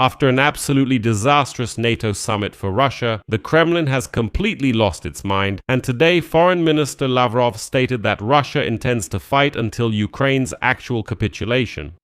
After an absolutely disastrous NATO summit for Russia, the Kremlin has completely lost its mind, and today Foreign Minister Lavrov stated that Russia intends to fight until Ukraine's actual capitulation.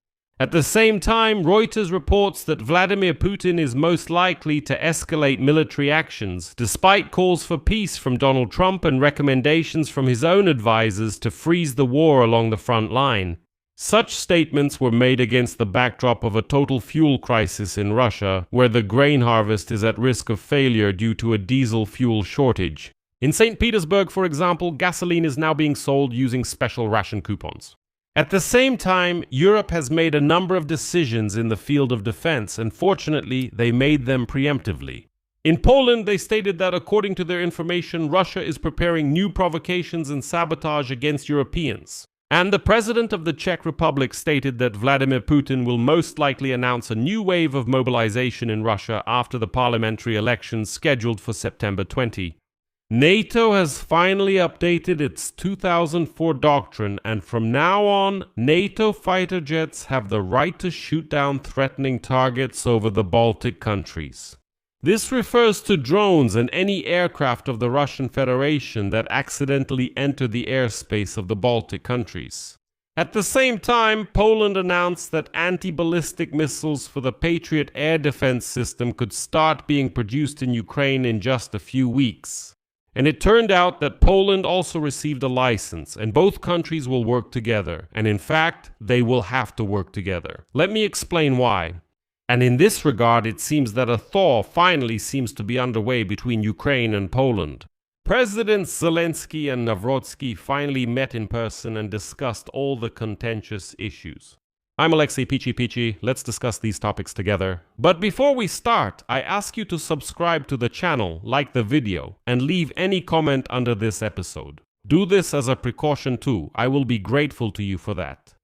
At the same time, Reuters reports that Vladimir Putin is most likely to escalate military actions, despite calls for peace from Donald Trump and recommendations from his own advisors to freeze the war along the front line. Such statements were made against the backdrop of a total fuel crisis in Russia, where the grain harvest is at risk of failure due to a diesel fuel shortage. In St. Petersburg, for example, gasoline is now being sold using special ration coupons. At the same time, Europe has made a number of decisions in the field of defense, and fortunately, they made them preemptively. In Poland, they stated that according to their information, Russia is preparing new provocations and sabotage against Europeans. And the president of the Czech Republic stated that Vladimir Putin will most likely announce a new wave of mobilization in Russia after the parliamentary elections scheduled for September 20. NATO has finally updated its 2004 doctrine, and from now on, NATO fighter jets have the right to shoot down threatening targets over the Baltic countries. This refers to drones and any aircraft of the Russian Federation that accidentally enter the airspace of the Baltic countries. At the same time, Poland announced that anti-ballistic missiles for the Patriot air defense system could start being produced in Ukraine in just a few weeks. And it turned out that Poland also received a license, and both countries will work together. And in fact, they will have to work together. Let me explain why. And in this regard, it seems that a thaw finally seems to be underway between Ukraine and Poland. Presidents Zelensky and Nawrocki finally met in person and discussed all the contentious issues. I'm Alexei Pichi. Let's discuss these topics together. But before we start, I ask you to subscribe to the channel, like the video, and leave any comment under this episode. Do this as a precaution too. I will be grateful to you for that.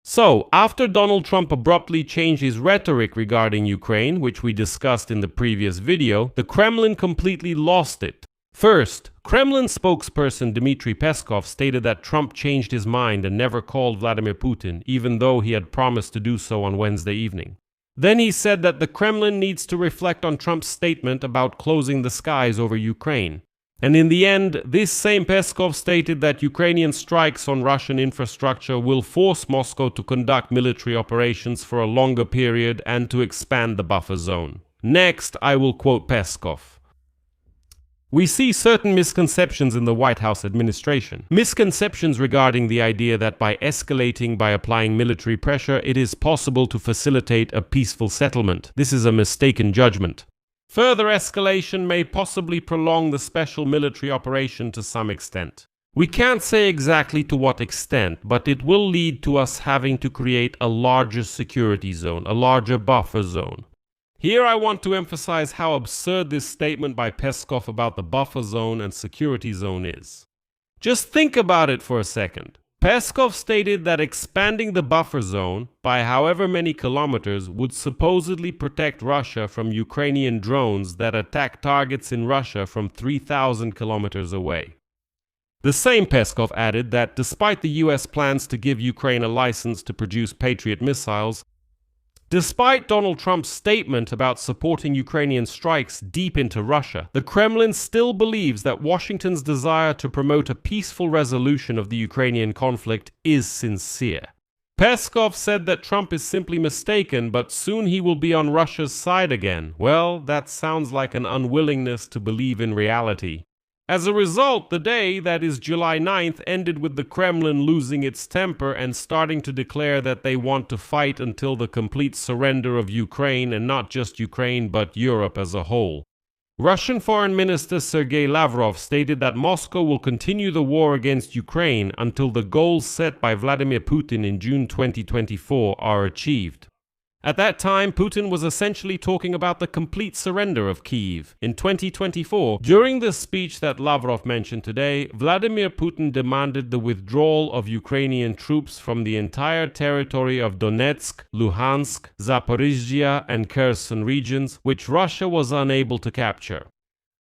So, after Donald Trump abruptly changed his rhetoric regarding Ukraine, which we discussed in the previous video, the Kremlin completely lost it. First, Kremlin spokesperson Dmitry Peskov stated that Trump changed his mind and never called Vladimir Putin, even though he had promised to do so on Wednesday evening. Then he said that the Kremlin needs to reflect on Trump's statement about closing the skies over Ukraine. And in the end, this same Peskov stated that Ukrainian strikes on Russian infrastructure will force Moscow to conduct military operations for a longer period and to expand the buffer zone. Next, I will quote Peskov. We see certain misconceptions in the White House administration. Misconceptions regarding the idea that by escalating by applying military pressure, it is possible to facilitate a peaceful settlement. This is a mistaken judgment. Further escalation may possibly prolong the special military operation to some extent. We can't say exactly to what extent, but it will lead to us having to create a larger security zone, a larger buffer zone. Here I want to emphasize how absurd this statement by Peskov about the buffer zone and security zone is. Just think about it for a second. Peskov stated that expanding the buffer zone by however many kilometers would supposedly protect Russia from Ukrainian drones that attack targets in Russia from 3,000 kilometers away. The same Peskov added that despite the US plans to give Ukraine a license to produce Patriot missiles, despite Donald Trump's statement about supporting Ukrainian strikes deep into Russia, the Kremlin still believes that Washington's desire to promote a peaceful resolution of the Ukrainian conflict is sincere. Peskov said that Trump is simply mistaken, but soon he will be on Russia's side again. Well, that sounds like an unwillingness to believe in reality. As a result, the day, that is July 9th, ended with the Kremlin losing its temper and starting to declare that they want to fight until the complete surrender of Ukraine, and not just Ukraine but Europe as a whole. Russian Foreign Minister Sergei Lavrov stated that Moscow will continue the war against Ukraine until the goals set by Vladimir Putin in June 2024 are achieved. At that time, Putin was essentially talking about the complete surrender of Kyiv. In 2024, during the speech that Lavrov mentioned today, Vladimir Putin demanded the withdrawal of Ukrainian troops from the entire territory of Donetsk, Luhansk, Zaporizhzhia, and Kherson regions, which Russia was unable to capture.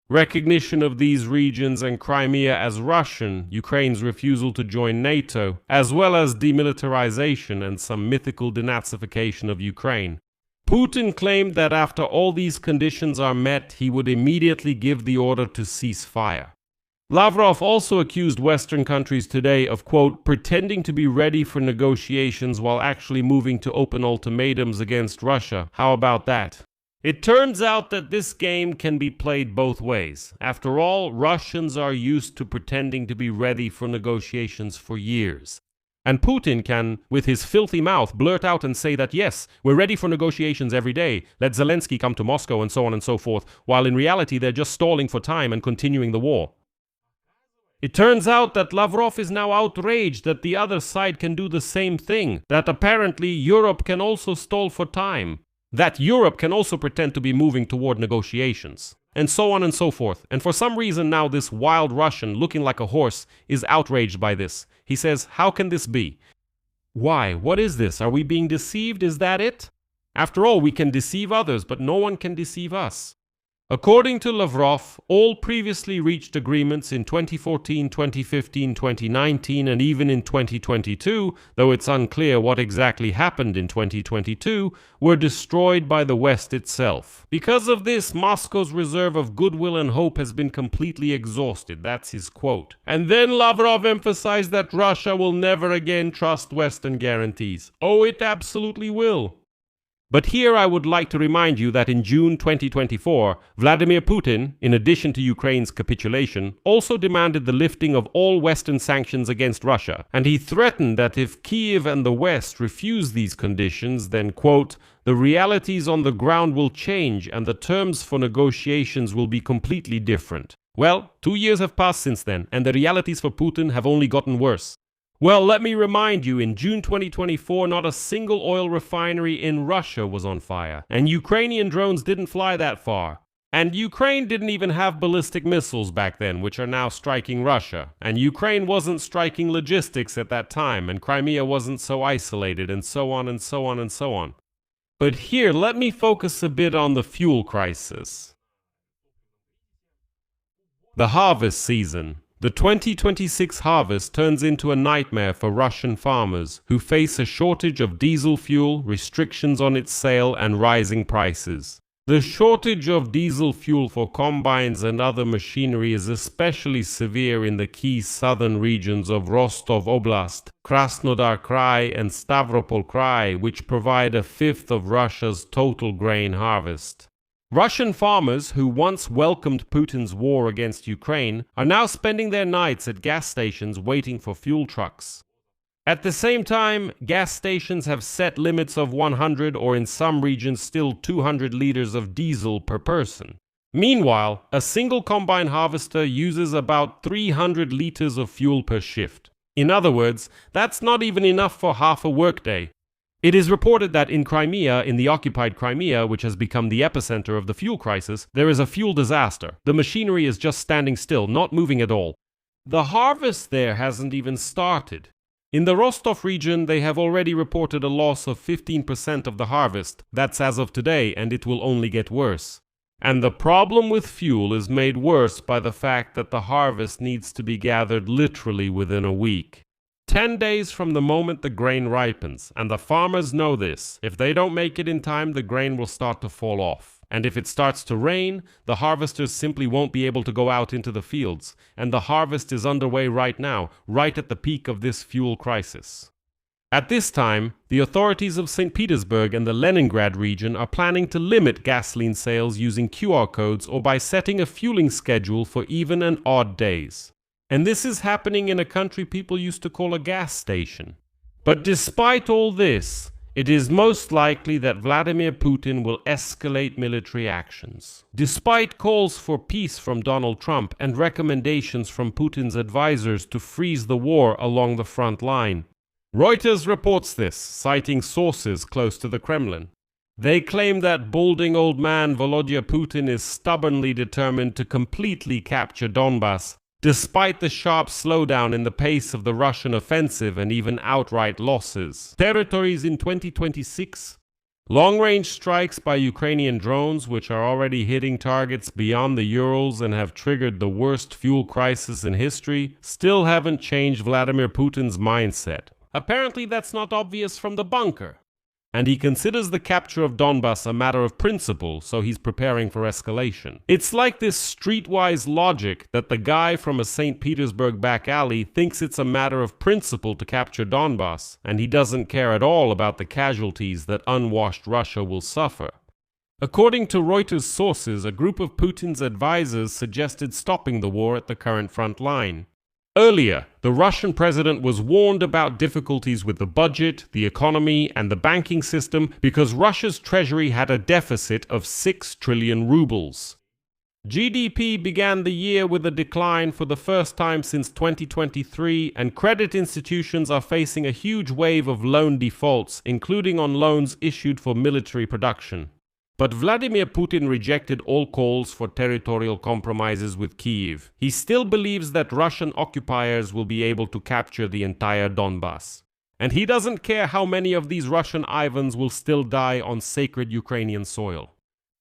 recognition of these regions and Crimea as Russian, Ukraine's refusal to join NATO, as well as demilitarization and some mythical denazification of Ukraine. Putin claimed that after all these conditions are met, he would immediately give the order to cease fire. Lavrov also accused Western countries today of, quote, pretending to be ready for negotiations while actually moving to open ultimatums against Russia. How about that? It turns out that this game can be played both ways. After all, Russians are used to pretending to be ready for negotiations for years. And Putin can, with his filthy mouth, blurt out and say that yes, we're ready for negotiations every day, let Zelensky come to Moscow and so on and so forth, while in reality they're just stalling for time and continuing the war. It turns out that Lavrov is now outraged that the other side can do the same thing, that apparently Europe can also stall for time, that Europe can also pretend to be moving toward negotiations, and so on and so forth. And for some reason now this wild Russian, looking like a horse, is outraged by this. He says, how can this be? Why? What is this? Are we being deceived? Is that it? After all, we can deceive others, but no one can deceive us. According to Lavrov, all previously reached agreements in 2014, 2015, 2019, and even in 2022, though it's unclear what exactly happened in 2022, were destroyed by the West itself. Because of this, Moscow's reserve of goodwill and hope has been completely exhausted. That's his quote. And then Lavrov emphasized that Russia will never again trust Western guarantees. Oh, it absolutely will. But here I would like to remind you that in June 2024, Vladimir Putin, in addition to Ukraine's capitulation, also demanded the lifting of all Western sanctions against Russia, and he threatened that if Kyiv and the West refuse these conditions, then, quote, the realities on the ground will change and the terms for negotiations will be completely different. Well, 2 years have passed since then, and the realities for Putin have only gotten worse. Well, let me remind you, in June 2024, not a single oil refinery in Russia was on fire, and Ukrainian drones didn't fly that far. And Ukraine didn't even have ballistic missiles back then, which are now striking Russia. And Ukraine wasn't striking logistics at that time, and Crimea wasn't so isolated, and so on and so on and so on. But here, let me focus a bit on the fuel crisis. The harvest season. The 2026 harvest turns into a nightmare for Russian farmers who face a shortage of diesel fuel, restrictions on its sale, and rising prices. The shortage of diesel fuel for combines and other machinery is especially severe in the key southern regions of Rostov Oblast, Krasnodar Krai, and Stavropol Krai, which provide a fifth of Russia's total grain harvest. Russian farmers who once welcomed Putin's war against Ukraine are now spending their nights at gas stations waiting for fuel trucks. At the same time, gas stations have set limits of 100 or in some regions still 200 liters of diesel per person. Meanwhile, a single combine harvester uses about 300 liters of fuel per shift. In other words, that's not even enough for half a workday. It is reported that in Crimea, in the occupied Crimea, which has become the epicenter of the fuel crisis, there is a fuel disaster. The machinery is just standing still, not moving at all. The harvest there hasn't even started. In the Rostov region, they have already reported a loss of 15% of the harvest. That's as of today, and it will only get worse. And the problem with fuel is made worse by the fact that the harvest needs to be gathered literally within a week. 10 days from the moment the grain ripens, and the farmers know this. If they don't make it in time, the grain will start to fall off. And if it starts to rain, the harvesters simply won't be able to go out into the fields. And the harvest is underway right now, right at the peak of this fuel crisis. At this time, the authorities of St. Petersburg and the Leningrad region are planning to limit gasoline sales using QR codes or by setting a fueling schedule for even and odd days. And this is happening in a country people used to call a gas station. But despite all this, it is most likely that Vladimir Putin will escalate military actions. Despite calls for peace from Donald Trump and recommendations from Putin's advisors to freeze the war along the front line. Reuters reports this, citing sources close to the Kremlin. They claim that balding old man Volodya Putin is stubbornly determined to completely capture Donbass, despite the sharp slowdown in the pace of the Russian offensive and even outright losses. Territories in 2026? Long-range strikes by Ukrainian drones, which are already hitting targets beyond the Urals and have triggered the worst fuel crisis in history, still haven't changed Vladimir Putin's mindset. Apparently that's not obvious from the bunker. And he considers the capture of Donbass a matter of principle, so he's preparing for escalation. It's like this streetwise logic that the guy from a St. Petersburg back alley thinks it's a matter of principle to capture Donbass, and he doesn't care at all about the casualties that unwashed Russia will suffer. According to Reuters sources, a group of Putin's advisors suggested stopping the war at the current front line. Earlier, the Russian president was warned about difficulties with the budget, the economy, and the banking system because Russia's treasury had a deficit of 6 trillion rubles. GDP began the year with a decline for the first time since 2023, and credit institutions are facing a huge wave of loan defaults, including on loans issued for military production. But Vladimir Putin rejected all calls for territorial compromises with Kyiv. He still believes that Russian occupiers will be able to capture the entire Donbass. And he doesn't care how many of these Russian Ivans will still die on sacred Ukrainian soil.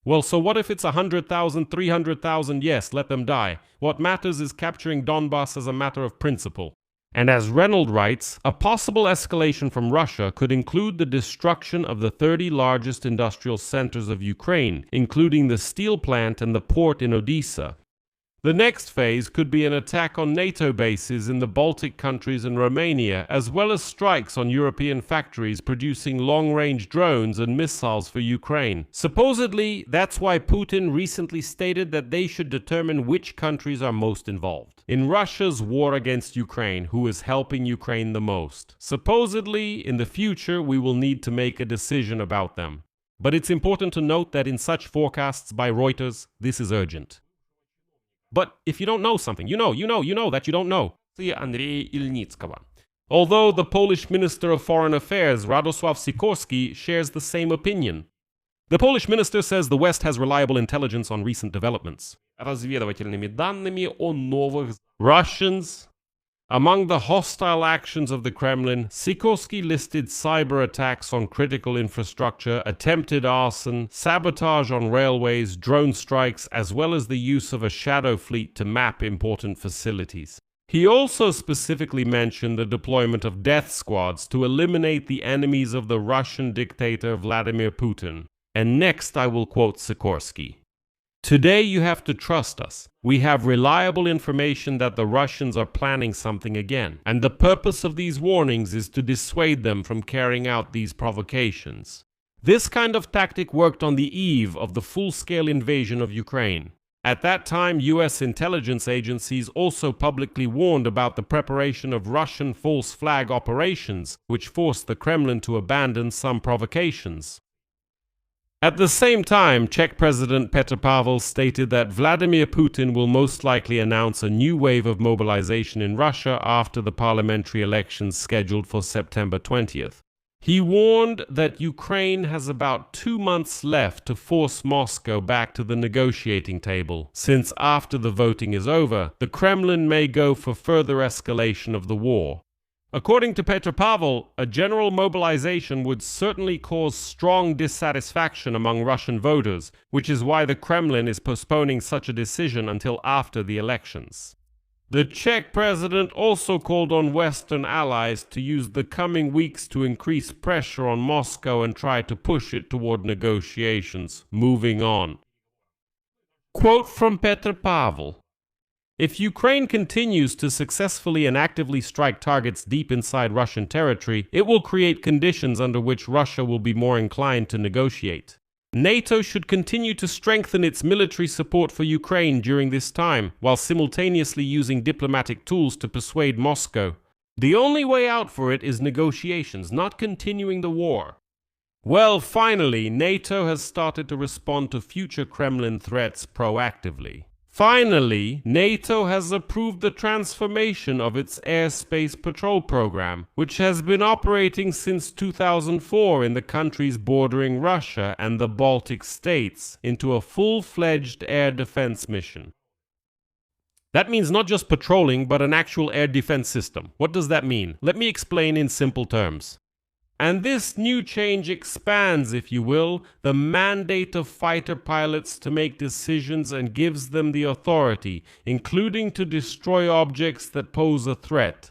Well, so what if it's 100,000, 300,000? Yes, let them die. What matters is capturing Donbass as a matter of principle. And as Reynolds writes, a possible escalation from Russia could include the destruction of the 30 largest industrial centers of Ukraine, including the steel plant and the port in Odessa. The next phase could be an attack on NATO bases in the Baltic countries and Romania, as well as strikes on European factories producing long-range drones and missiles for Ukraine. Supposedly, that's why Putin recently stated that they should determine which countries are most involved in Russia's war against Ukraine, who is helping Ukraine the most. Supposedly, in the future, we will need to make a decision about them. But it's important to note that in such forecasts by Reuters, this is urgent. But if you don't know something, you know that you don't know. Although the Polish Minister of Foreign Affairs, Radosław Sikorski, shares the same opinion. The Polish minister says the West has reliable intelligence on recent developments. Russians. Among the hostile actions of the Kremlin, Sikorski listed cyber attacks on critical infrastructure, attempted arson, sabotage on railways, drone strikes, as well as the use of a shadow fleet to map important facilities. He also specifically mentioned the deployment of death squads to eliminate the enemies of the Russian dictator Vladimir Putin. And next I will quote Sikorski. Today you have to trust us. We have reliable information that the Russians are planning something again, and the purpose of these warnings is to dissuade them from carrying out these provocations. This kind of tactic worked on the eve of the full-scale invasion of Ukraine. At that time, US intelligence agencies also publicly warned about the preparation of Russian false flag operations, which forced the Kremlin to abandon some provocations. At the same time, Czech President Petr Pavel stated that Vladimir Putin will most likely announce a new wave of mobilization in Russia after the parliamentary elections scheduled for September 20th. He warned that Ukraine has about 2 months left to force Moscow back to the negotiating table, since after the voting is over, the Kremlin may go for further escalation of the war. According to Petr Pavel, a general mobilization would certainly cause strong dissatisfaction among Russian voters, which is why the Kremlin is postponing such a decision until after the elections. The Czech president also called on Western allies to use the coming weeks to increase pressure on Moscow and try to push it toward negotiations. Moving on. Quote from Petr Pavel. If Ukraine continues to successfully and actively strike targets deep inside Russian territory, it will create conditions under which Russia will be more inclined to negotiate. NATO should continue to strengthen its military support for Ukraine during this time, while simultaneously using diplomatic tools to persuade Moscow. The only way out for it is negotiations, not continuing the war. Well, finally, NATO has started to respond to future Kremlin threats proactively. Finally, NATO has approved the transformation of its airspace patrol program, which has been operating since 2004 in the countries bordering Russia and the Baltic states, into a full-fledged air defense mission. That means not just patrolling, but an actual air defense system. What does that mean? Let me explain in simple terms. And this new change expands, if you will, the mandate of fighter pilots to make decisions and gives them the authority, including to destroy objects that pose a threat.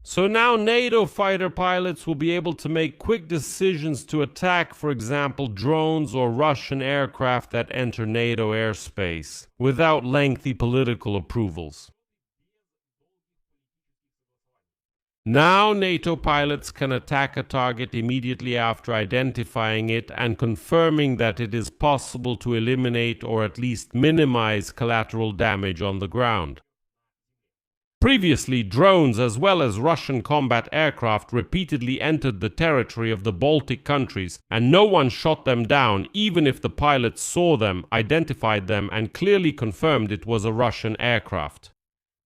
So now NATO fighter pilots will be able to make quick decisions to attack, for example, drones or Russian aircraft that enter NATO airspace, without lengthy political approvals. Now NATO pilots can attack a target immediately after identifying it and confirming that it is possible to eliminate or at least minimize collateral damage on the ground. Previously, drones as well as Russian combat aircraft repeatedly entered the territory of the Baltic countries, and no one shot them down even if the pilots saw them, identified them, and clearly confirmed it was a Russian aircraft.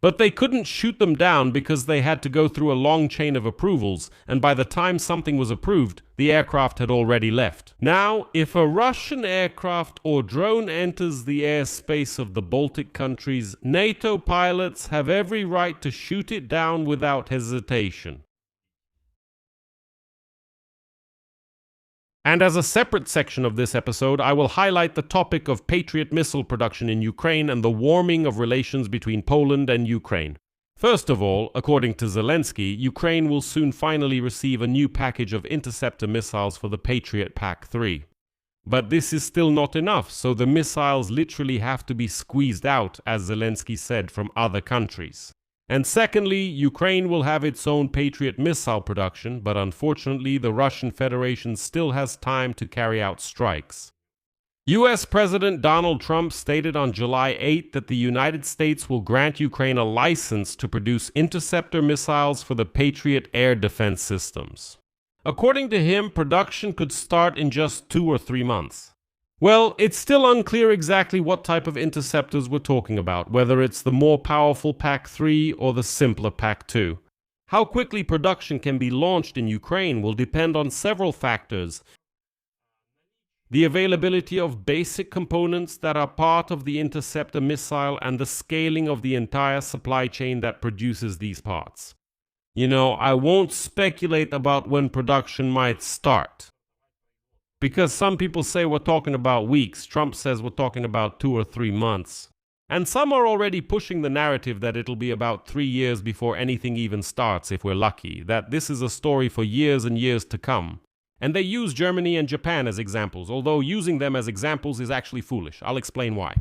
But they couldn't shoot them down because they had to go through a long chain of approvals, and by the time something was approved, the aircraft had already left. Now, if a Russian aircraft or drone enters the airspace of the Baltic countries, NATO pilots have every right to shoot it down without hesitation. And as a separate section of this episode, I will highlight the topic of Patriot missile production in Ukraine and the warming of relations between Poland and Ukraine. First of all, according to Zelensky, Ukraine will soon finally receive a new package of interceptor missiles for the Patriot Pack 3. But this is still not enough, so the missiles literally have to be squeezed out, as Zelensky said, from other countries. And secondly, Ukraine will have its own Patriot missile production, but unfortunately the Russian Federation still has time to carry out strikes. US President Donald Trump stated on July 8 that the United States will grant Ukraine a license to produce interceptor missiles for the Patriot air defense systems. According to him, production could start in just 2 or 3 months. Well, it's still unclear exactly what type of interceptors we're talking about, whether it's the more powerful Pack 3 or the simpler Pack 2. How quickly production can be launched in Ukraine will depend on several factors. The availability of basic components that are part of the interceptor missile and the scaling of the entire supply chain that produces these parts. I won't speculate about when production might start. Because some people say we're talking about weeks, Trump says we're talking about 2 or 3 months. And some are already pushing the narrative that it'll be about 3 years before anything even starts if we're lucky, that this is a story for years and years to come. And they use Germany and Japan as examples, although using them as examples is actually foolish. I'll explain why.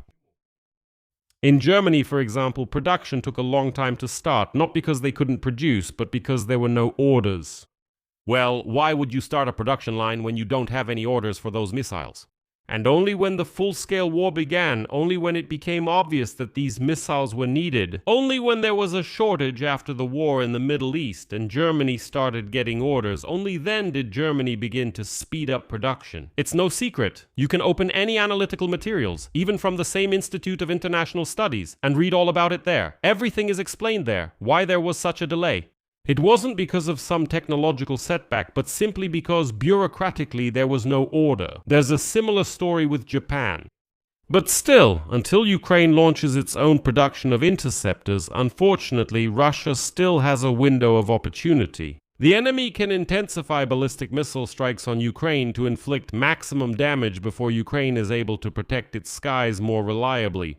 In Germany, for example, production took a long time to start, not because they couldn't produce, but because there were no orders. Well, why would you start a production line when you don't have any orders for those missiles? And only when the full-scale war began, only when it became obvious that these missiles were needed, only when there was a shortage after the war in the Middle East and Germany started getting orders, only then did Germany begin to speed up production. It's no secret. You can open any analytical materials, even from the same Institute of International Studies, and read all about it there. Everything is explained there, why there was such a delay. It wasn't because of some technological setback, but simply because bureaucratically there was no order. There's a similar story with Japan. But still, until Ukraine launches its own production of interceptors, unfortunately, Russia still has a window of opportunity. The enemy can intensify ballistic missile strikes on Ukraine to inflict maximum damage before Ukraine is able to protect its skies more reliably.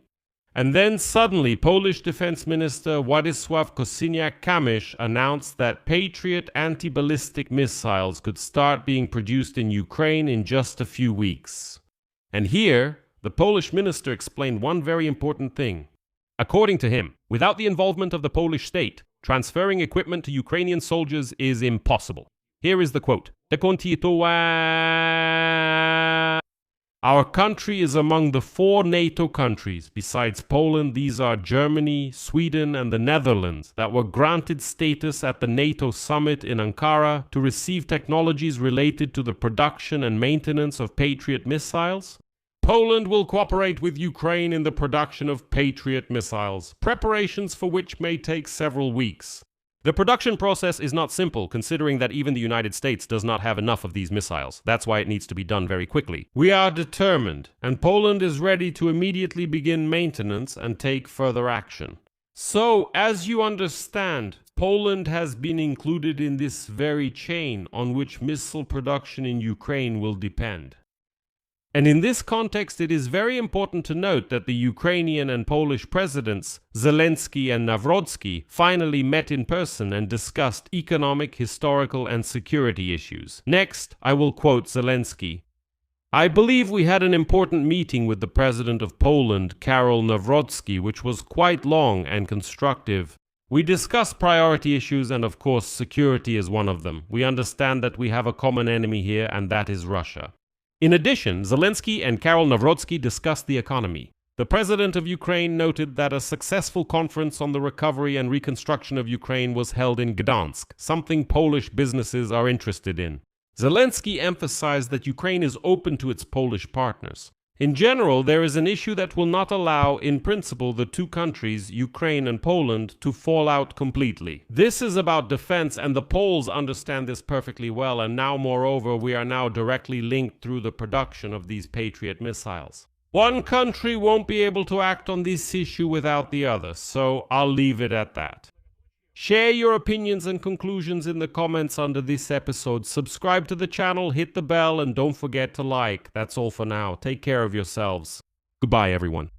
And then suddenly, Polish Defense Minister Władysław Kosiniak-Kamysz announced that Patriot anti-ballistic missiles could start being produced in Ukraine in just a few weeks. And here, the Polish minister explained one very important thing. According to him, without the involvement of the Polish state, transferring equipment to Ukrainian soldiers is impossible. Here is the quote. Our country is among the 4 NATO countries. Besides Poland, these are Germany, Sweden, and the Netherlands that were granted status at the NATO summit in Ankara to receive technologies related to the production and maintenance of Patriot missiles. Poland will cooperate with Ukraine in the production of Patriot missiles, preparations for which may take several weeks. The production process is not simple, considering that even the United States does not have enough of these missiles. That's why it needs to be done very quickly. We are determined, and Poland is ready to immediately begin maintenance and take further action. So, as you understand, Poland has been included in this very chain on which missile production in Ukraine will depend. And in this context, it is very important to note that the Ukrainian and Polish presidents, Zelensky and Nawrocki, finally met in person and discussed economic, historical, and security issues. Next, I will quote Zelensky. I believe we had an important meeting with the President of Poland, Karol Nawrocki, which was quite long and constructive. We discussed priority issues and, of course, security is one of them. We understand that we have a common enemy here, and that is Russia. In addition, Zelensky and Karol Nawrocki discussed the economy. The President of Ukraine noted that a successful conference on the recovery and reconstruction of Ukraine was held in Gdansk, something Polish businesses are interested in. Zelensky emphasized that Ukraine is open to its Polish partners. In general, there is an issue that will not allow, in principle, the two countries, Ukraine and Poland, to fall out completely. This is about defense, and the Poles understand this perfectly well, and now, moreover, we are now directly linked through the production of these Patriot missiles. One country won't be able to act on this issue without the other, so I'll leave it at that. Share your opinions and conclusions in the comments under this episode. Subscribe to the channel, hit the bell, and don't forget to like. That's all for now. Take care of yourselves. Goodbye, everyone.